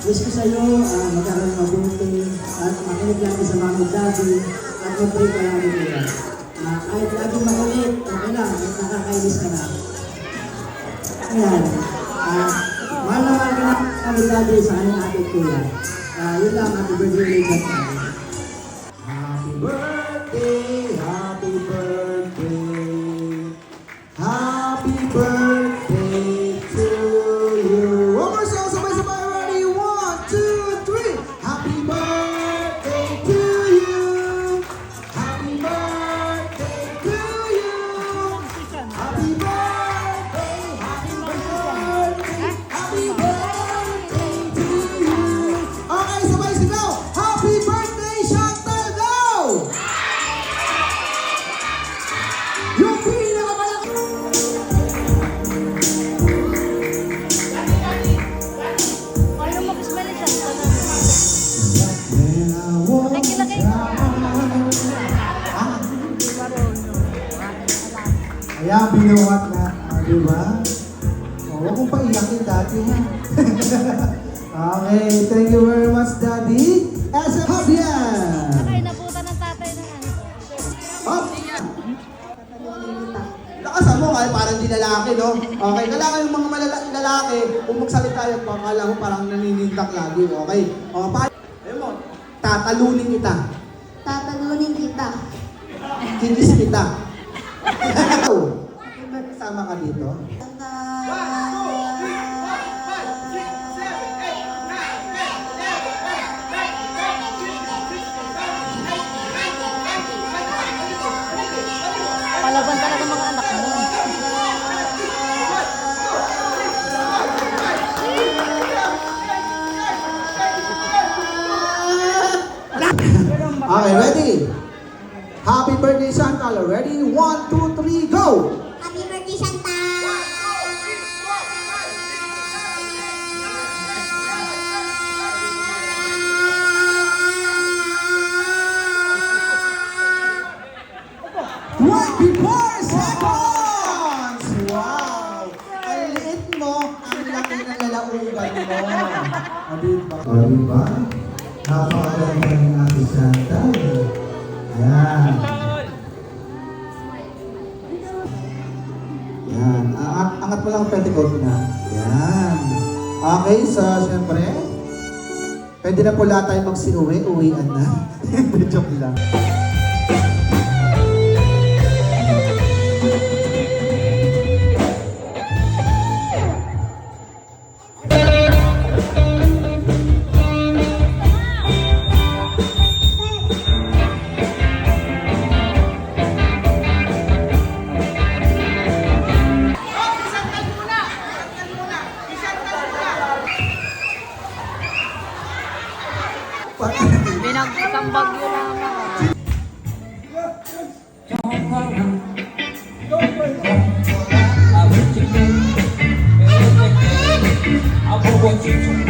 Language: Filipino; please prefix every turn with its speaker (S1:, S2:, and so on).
S1: Wish ko sa'yo, magkaroon ng mabuti at makinig lagi sa mami at daddy at mag-pray ka lagi nila. Kahit lagi makulit, okay lang, kahit nakakainis ka na. Ayan. Mahal na mahal ka na mami at daddy sa kanyang ating kuya. Yun lang, happy birthday ulit sa tayo. Happy birthday, happy birthday, happy birthday to you. One more song, sabay-sabay, ready? 1, 2, 3. Happy birthday to you. Happy birthday to you. Happy birthday, happy birthday, happy birthday to you. Okay, sabay sigaw. Happy birthday, Chantal, go! Yung pinakamalaki.
S2: Ayaw mag-smile siya.
S1: When I was
S2: Lagay-lagay ko.
S1: Ayan, binuhat na. Di ba? Huwag mong paiyakin dati ha. Okay, thank you very much, Daddy. As a Fabian!
S2: Ay, nabutan ng tatay na yan.
S1: Hop! Lakasan mo kahit parang di lalaki, no? Okay, kailangan yung mga lalaki, kung magsalita yun, pakala mo parang naninindak lagi, okay? O, ayun mo, tatalunin kita.
S2: Tatalunin kita.
S1: Kinis kita. Kasama ka dito?
S2: Palaban talaga mga anak mo.
S1: Okay, ready? Happy birthday, Chantal. Ready? 1, 2, 3, go!
S3: Happy birthday, Chantal!
S1: Before seconds! Wow! Ang liit mo, ang laki ng lalaugan mo. Diba? Diba? Napakaganda ng ating Chantal. Yan. Yan. Angat mo lang ang petticoat na. Yan. Okay, so syempre, pwede na po lahat tayo magsiuwi. Uwian na. Joke lang.
S2: Binagkang bagyo naman.
S4: I will watch you